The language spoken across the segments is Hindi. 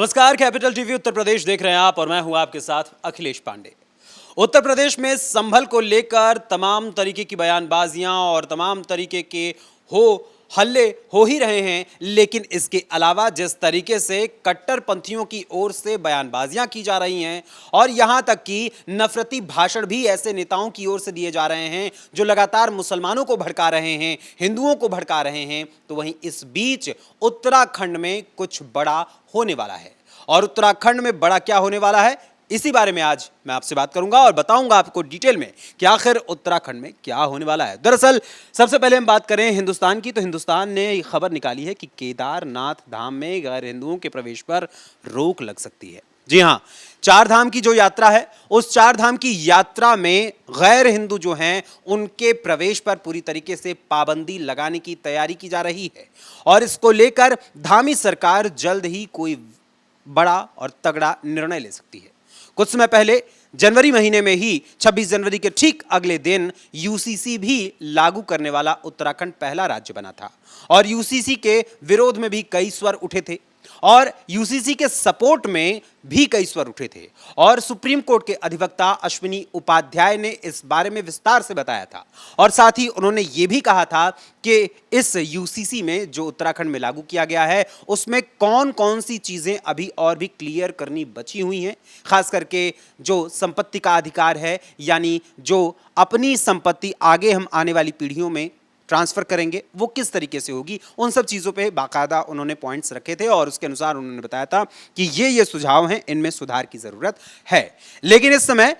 नमस्कार, कैपिटल टीवी उत्तर प्रदेश देख रहे हैं आप और मैं हूं आपके साथ अखिलेश पांडे। उत्तर प्रदेश में संभल को लेकर तमाम तरीके की बयानबाजियां और तमाम तरीके के हल्ले हो ही रहे हैं, लेकिन इसके अलावा जिस तरीके से कट्टरपंथियों की ओर से बयानबाजियां की जा रही हैं और यहां तक कि नफरती भाषण भी ऐसे नेताओं की ओर से दिए जा रहे हैं जो लगातार मुसलमानों को भड़का रहे हैं, हिंदुओं को भड़का रहे हैं, तो वहीं इस बीच उत्तराखंड में कुछ बड़ा होने वाला है। और उत्तराखंड में बड़ा क्या होने वाला है, इसी बारे में आज मैं आपसे बात करूंगा और बताऊंगा आपको डिटेल में कि आखिर उत्तराखंड में क्या होने वाला है। दरअसल सबसे पहले हम बात करें हिंदुस्तान की, तो हिंदुस्तान ने ये खबर निकाली है कि केदारनाथ धाम में गैर हिंदुओं के प्रवेश पर रोक लग सकती है। जी हां, चार धाम की जो यात्रा है, उस चार धाम की यात्रा में गैर हिंदू जो हैं उनके प्रवेश पर पूरी तरीके से पाबंदी लगाने की तैयारी की जा रही है और इसको लेकर धामी सरकार जल्द ही कोई बड़ा और तगड़ा निर्णय ले सकती है। कुछ समय पहले जनवरी महीने में ही 26 जनवरी के ठीक अगले दिन यूसीसी भी लागू करने वाला उत्तराखंड पहला राज्य बना था और यूसीसी के विरोध में भी कई स्वर उठे थे और यूसीसी के सपोर्ट में भी कई स्वर उठे थे और सुप्रीम कोर्ट के अधिवक्ता अश्विनी उपाध्याय ने इस बारे में विस्तार से बताया था और साथ ही उन्होंने ये भी कहा था कि इस यूसीसी में जो उत्तराखंड में लागू किया गया है उसमें कौन कौन सी चीजें अभी और भी क्लियर करनी बची हुई हैं, खास करके जो संपत्ति का अधिकार है, यानी जो अपनी संपत्ति आगे हम आने वाली पीढ़ियों में ट्रांसफर करेंगे वो किस तरीके से होगी, उन सब चीज़ों पे बाकायदा उन्होंने पॉइंट्स रखे थे और उसके अनुसार उन्होंने बताया था कि ये सुझाव हैं, इनमें सुधार की ज़रूरत है। लेकिन इस समय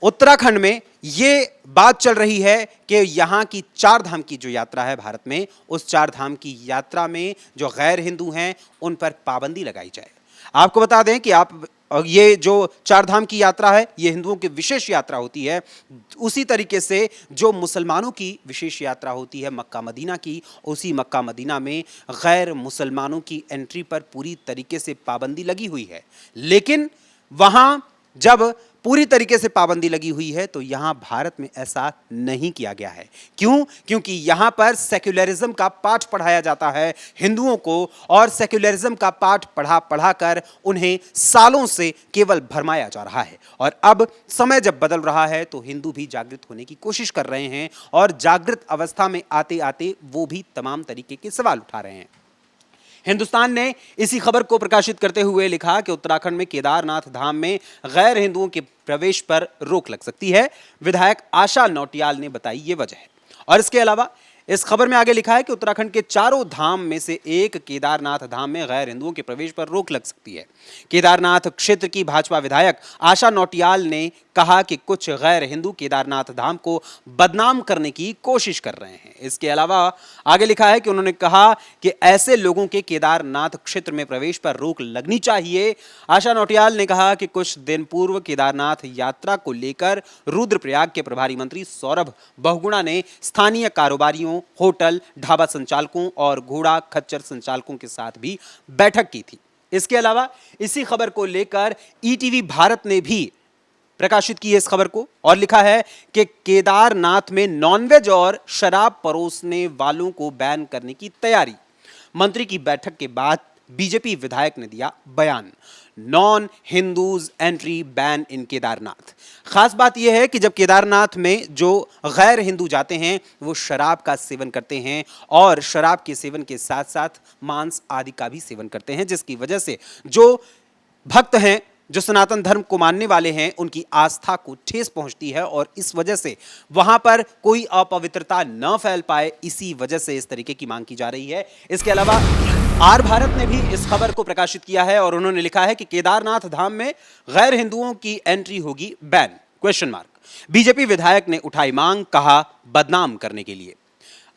उत्तराखंड में ये बात चल रही है कि यहाँ की चार धाम की जो यात्रा है भारत में, उस चार धाम की यात्रा में जो गैर हिंदू हैं उन पर पाबंदी लगाई जाए। आपको बता दें कि ये जो चार धाम की यात्रा है ये हिंदुओं की विशेष यात्रा होती है, उसी तरीके से जो मुसलमानों की विशेष यात्रा होती है मक्का मदीना की, उसी मक्का मदीना में गैर मुसलमानों की एंट्री पर पूरी तरीके से पाबंदी लगी हुई है। लेकिन वहाँ जब पूरी तरीके से पाबंदी लगी हुई है तो यहाँ भारत में ऐसा नहीं किया गया है। क्यों? क्योंकि यहाँ पर सेक्युलरिज्म का पाठ पढ़ाया जाता है हिंदुओं को और सेक्युलरिज्म का पाठ पढ़ा कर उन्हें सालों से केवल भरमाया जा रहा है और अब समय जब बदल रहा है तो हिंदू भी जागृत होने की कोशिश कर रहे हैं और जागृत अवस्था में आते आते वो भी तमाम तरीके के सवाल उठा रहे हैं। हिंदुस्तान ने इसी खबर को प्रकाशित करते हुए लिखा कि उत्तराखंड में केदारनाथ धाम में गैर हिंदुओं के प्रवेश पर रोक लग सकती है। विधायक आशा नौटियाल ने बताई ये वजह है और इसके अलावा इस खबर में आगे लिखा है कि उत्तराखंड के चारों धाम में से एक केदारनाथ धाम में गैर हिंदुओं के प्रवेश पर रोक लग सकती है। केदारनाथ क्षेत्र की भाजपा विधायक आशा नौटियाल ने कहा कि कुछ गैर हिंदू केदारनाथ धाम को बदनाम करने की कोशिश कर रहे हैं। इसके अलावा आगे लिखा है कि उन्होंने कहा कि ऐसे लोगों के केदारनाथ क्षेत्र में प्रवेश पर रोक लगनी चाहिए। आशा नौटियाल ने कहा कि कुछ दिन पूर्व केदारनाथ यात्रा को लेकर रुद्रप्रयाग के प्रभारी मंत्री सौरभ बहुगुणा ने स्थानीय कारोबारियों, होटल, ढाबा संचालकों और घोड़ा खच्चर संचालकों के साथ भी बैठक की थी। इसके अलावा इसी खबर को लेकर ईटीवी भारत ने भी प्रकाशित की है इस खबर को और लिखा है कि केदारनाथ में नॉनवेज और शराब परोसने वालों को बैन करने की तैयारी। मंत्री की बैठक के बाद बीजेपी विधायक ने दिया बयान, non Hindus entry ban in Kedarnath. खास बात यह है कि जब केदारनाथ में जो गैर हिंदू जाते हैं वो शराब का सेवन करते हैं और शराब के सेवन के साथ साथ मांस आदि का भी सेवन करते हैं, जिसकी वजह से जो भक्त हैं, जो सनातन धर्म को मानने वाले हैं, उनकी आस्था को ठेस पहुंचती है और इस वजह से वहां पर कोई अपवित्रता न फैल पाए, इसी वजह से इस तरीके की मांग की जा रही है। इसके अलावा आर भारत ने भी इस खबर को प्रकाशित किया है और उन्होंने लिखा है कि केदारनाथ धाम में गैर हिंदुओं की एंट्री होगी बैन, क्वेश्चन मार्क। बीजेपी विधायक ने उठाई मांग, कहा बदनाम करने के लिए।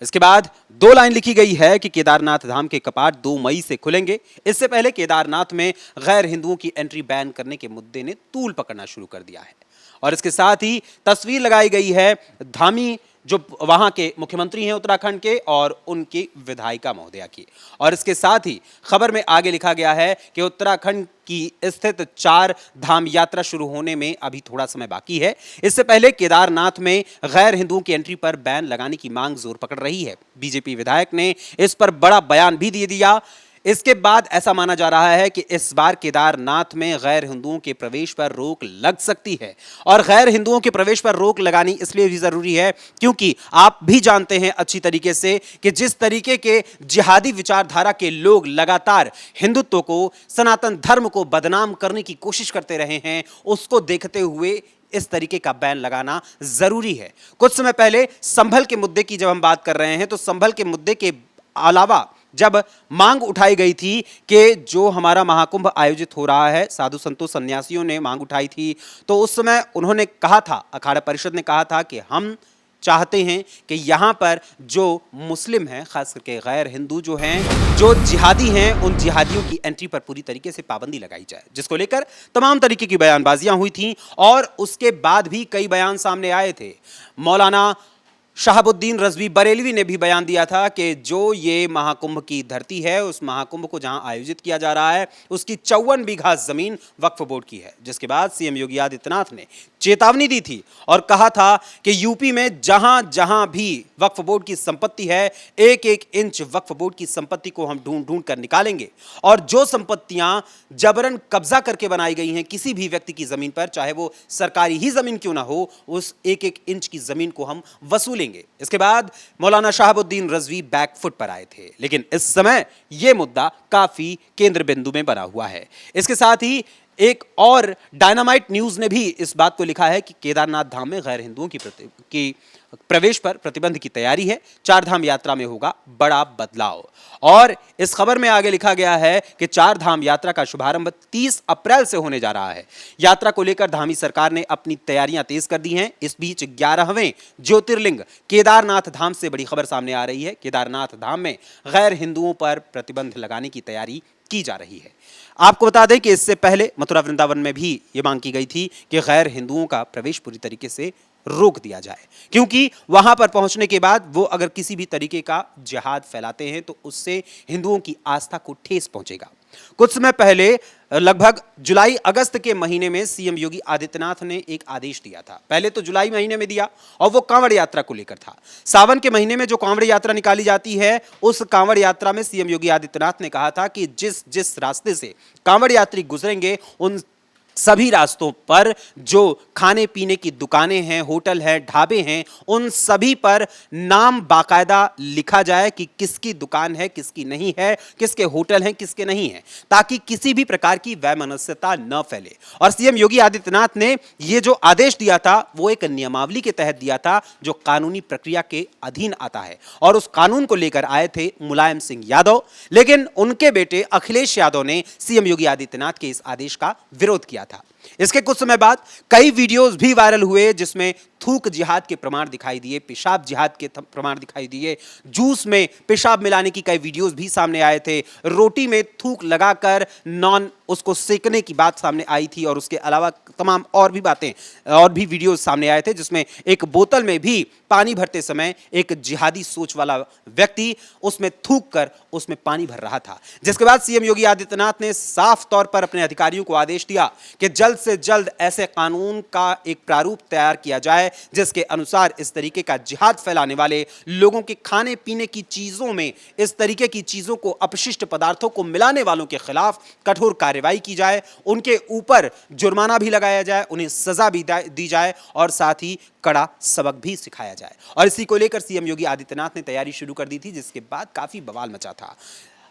इसके बाद दो लाइन लिखी गई है कि केदारनाथ धाम के कपाट 2 मई से खुलेंगे। इससे पहले केदारनाथ में गैर हिंदुओं की एंट्री बैन करने के मुद्दे ने तूल पकड़ना शुरू कर दिया है और इसके साथ ही तस्वीर लगाई गई है धामी जो वहां के मुख्यमंत्री हैं उत्तराखंड के और उनकी विधायिका महोदया की। और इसके साथ ही खबर में आगे लिखा गया है कि उत्तराखंड की स्थित चार धाम यात्रा शुरू होने में अभी थोड़ा समय बाकी है। इससे पहले केदारनाथ में गैर हिंदुओं की एंट्री पर बैन लगाने की मांग जोर पकड़ रही है। बीजेपी विधायक ने इस पर बड़ा बयान भी दे दिया। इसके बाद ऐसा माना जा रहा है कि इस बार केदारनाथ में गैर हिंदुओं के प्रवेश पर रोक लग सकती है। और गैर हिंदुओं के प्रवेश पर रोक लगानी इसलिए भी जरूरी है क्योंकि आप भी जानते हैं अच्छी तरीके से कि जिस तरीके के जिहादी विचारधारा के लोग लगातार हिंदुत्व को, सनातन धर्म को बदनाम करने की कोशिश करते रहे हैं, उसको देखते हुए इस तरीके का बैन लगाना जरूरी है। कुछ समय पहले संभल के मुद्दे की जब हम बात कर रहे हैं तो संभल के मुद्दे के अलावा जब मांग उठाई गई थी कि जो हमारा महाकुंभ आयोजित हो रहा है, साधु संतों सन्यासियों ने मांग उठाई थी, तो उस समय उन्होंने कहा था, अखाड़ा परिषद ने कहा था कि हम चाहते हैं कि यहाँ पर जो मुस्लिम हैं, खास करके गैर हिंदू जो हैं, जो जिहादी हैं, उन जिहादियों की एंट्री पर पूरी तरीके से पाबंदी लगाई जाए, जिसको लेकर तमाम तरीके की बयानबाजियां हुई थीं। और उसके बाद भी कई बयान सामने आए थे। मौलाना शहाबुद्दीन रज़वी बरेलवी ने भी बयान दिया था कि जो ये महाकुंभ की धरती है, उस महाकुंभ को जहां आयोजित किया जा रहा है, उसकी 54 बीघा जमीन वक्फ बोर्ड की है। जिसके बाद सीएम योगी आदित्यनाथ ने चेतावनी दी थी और कहा था कि यूपी में जहां जहां भी वक्फ बोर्ड की संपत्ति है, एक एक इंच वक्फ बोर्ड की संपत्ति को हम ढूंढ ढूंढ कर निकालेंगे। और जो संपत्तियां जबरन कब्जा करके बनाई गई हैं किसी भी व्यक्ति की जमीन पर, चाहे वो सरकारी ही जमीन क्यों ना हो, उस एक एक इंच की जमीन को हम वसूलेंगे। इसके बाद मौलाना शहाबुद्दीन रज़वी बैकफुट पर आए थे, लेकिन इस समय यह मुद्दा काफी केंद्र बिंदु में बना हुआ है। इसके साथ ही एक और डायनामाइट न्यूज ने भी इस बात को लिखा है कि केदारनाथ धाम में गैर हिंदुओं की प्रवेश पर प्रतिबंध की तैयारी है, चार धाम यात्रा में होगा बड़ा बदलाव। और इस खबर में आगे लिखा गया है कि चार धाम यात्रा का शुभारंभ 30 अप्रैल से होने जा रहा है। यात्रा को लेकर धामी सरकार ने अपनी तैयारियां तेज कर दी हैं। इस बीच 11वें ज्योतिर्लिंग केदारनाथ धाम से बड़ी खबर सामने आ रही है। केदारनाथ धाम में गैर हिंदुओं पर प्रतिबंध लगाने की तैयारी की जा रही है। आपको बता दें कि इससे पहले मथुरा वृंदावन में भी ये मांग की गई थी कि गैर हिंदुओं का प्रवेश पूरी तरीके से रोक दिया जाए, क्योंकि वहां पर पहुंचने के बाद वो अगर किसी भी तरीके का जिहाद फैलाते हैं तो उससे हिंदुओं की आस्था को ठेस पहुंचेगा। कुछ समय पहले लगभग जुलाई अगस्त के महीने में सीएम योगी आदित्यनाथ ने एक आदेश दिया था। पहले तो जुलाई महीने में दिया और वो कांवड़ यात्रा को लेकर था। सावन के महीने में जो कांवड़ यात्रा निकाली जाती है, उस कांवड़ यात्रा में सीएम योगी आदित्यनाथ ने कहा था कि जिस जिस रास्ते से कांवड़ यात्री गुजरेंगे उन सभी रास्तों पर जो खाने पीने की दुकानें हैं, होटल हैं, ढाबे हैं, उन सभी पर नाम बाकायदा लिखा जाए कि किसकी दुकान है, किसकी नहीं है, किसके होटल हैं, किसके नहीं है, ताकि किसी भी प्रकार की वैमनस्यता न फैले। और सीएम योगी आदित्यनाथ ने यह जो आदेश दिया था वो एक नियमावली के तहत दिया था, जो कानूनी प्रक्रिया के अधीन आता है। और उस कानून को लेकर आए थे मुलायम सिंह यादव, लेकिन उनके बेटे अखिलेश यादव ने सीएम योगी आदित्यनाथ के इस आदेश का विरोध किया था। इसके कुछ समय बाद कई वीडियोस भी वायरल हुए जिसमें थूक जिहाद के प्रमाण दिखाई दिए, पेशाब जिहाद के प्रमाण दिखाई दिए, जूस में पेशाब मिलाने की कई वीडियोस भी सामने आए थे, रोटी में थूक लगाकर नॉन उसको सेकने की बात सामने आई थी, और उसके अलावा तमाम और भी बातें और भी वीडियोस सामने आए थे जिसमें एक बोतल में भी पानी भरते समय एक जिहादी सोच वाला व्यक्ति उसमें थूक कर उसमें पानी भर रहा था। जिसके बाद सीएम योगी आदित्यनाथ ने साफ तौर पर अपने अधिकारियों को आदेश दिया कि जल्द से जल्द ऐसे कानून का एक प्रारूप तैयार किया जाए जिसके अनुसार इस तरीके का जिहाद फैलाने वाले लोगों के खाने पीने की चीजों में इस तरीके की चीजों को, अपशिष्ट पदार्थों को मिलाने वालों के खिलाफ कठोर कार्रवाई की जाए, उनके ऊपर जुर्माना भी लगाया जाए, उन्हें सजा भी दी जाए और साथ ही कड़ा सबक भी सिखाया जाए। और इसी को लेकर सीएम योगी आदित्यनाथ ने तैयारी शुरू कर दी थी, जिसके बाद काफी बवाल मचा था।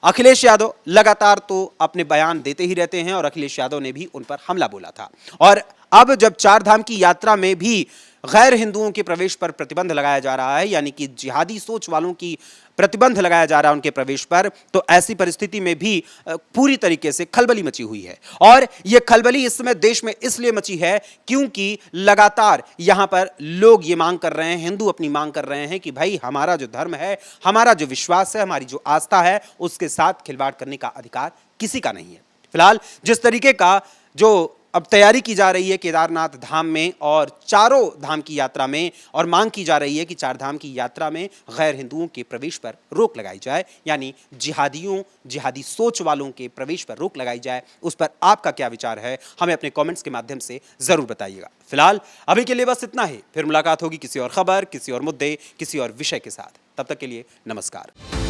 अखिलेश यादव लगातार तो अपने बयान देते ही रहते हैं और अखिलेश यादव ने भी उन पर हमला बोला था। और अब जब चार धाम की यात्रा में भी गैर हिंदुओं के प्रवेश पर प्रतिबंध लगाया जा रहा है, यानी कि जिहादी सोच वालों की प्रतिबंध लगाया जा रहा है उनके प्रवेश पर, तो ऐसी परिस्थिति में भी पूरी तरीके से खलबली मची हुई है। और यह खलबली इस समय देश में इसलिए मची है क्योंकि लगातार यहां पर लोग ये मांग कर रहे हैं, हिंदू अपनी मांग कर रहे हैं कि भाई हमारा जो धर्म है, हमारा जो विश्वास है, हमारी जो आस्था है, उसके साथ खिलवाड़ करने का अधिकार किसी का नहीं है। फिलहाल जिस तरीके का जो अब तैयारी की जा रही है केदारनाथ धाम में और चारों धाम की यात्रा में, और मांग की जा रही है कि चार धाम की यात्रा में गैर हिंदुओं के प्रवेश पर रोक लगाई जाए, यानी जिहादी सोच वालों के प्रवेश पर रोक लगाई जाए, उस पर आपका क्या विचार है, हमें अपने कमेंट्स के माध्यम से जरूर बताइएगा। फिलहाल अभी के लिए बस इतना ही, फिर मुलाकात होगी किसी और खबर, किसी और मुद्दे, किसी और विषय के साथ। तब तक के लिए नमस्कार।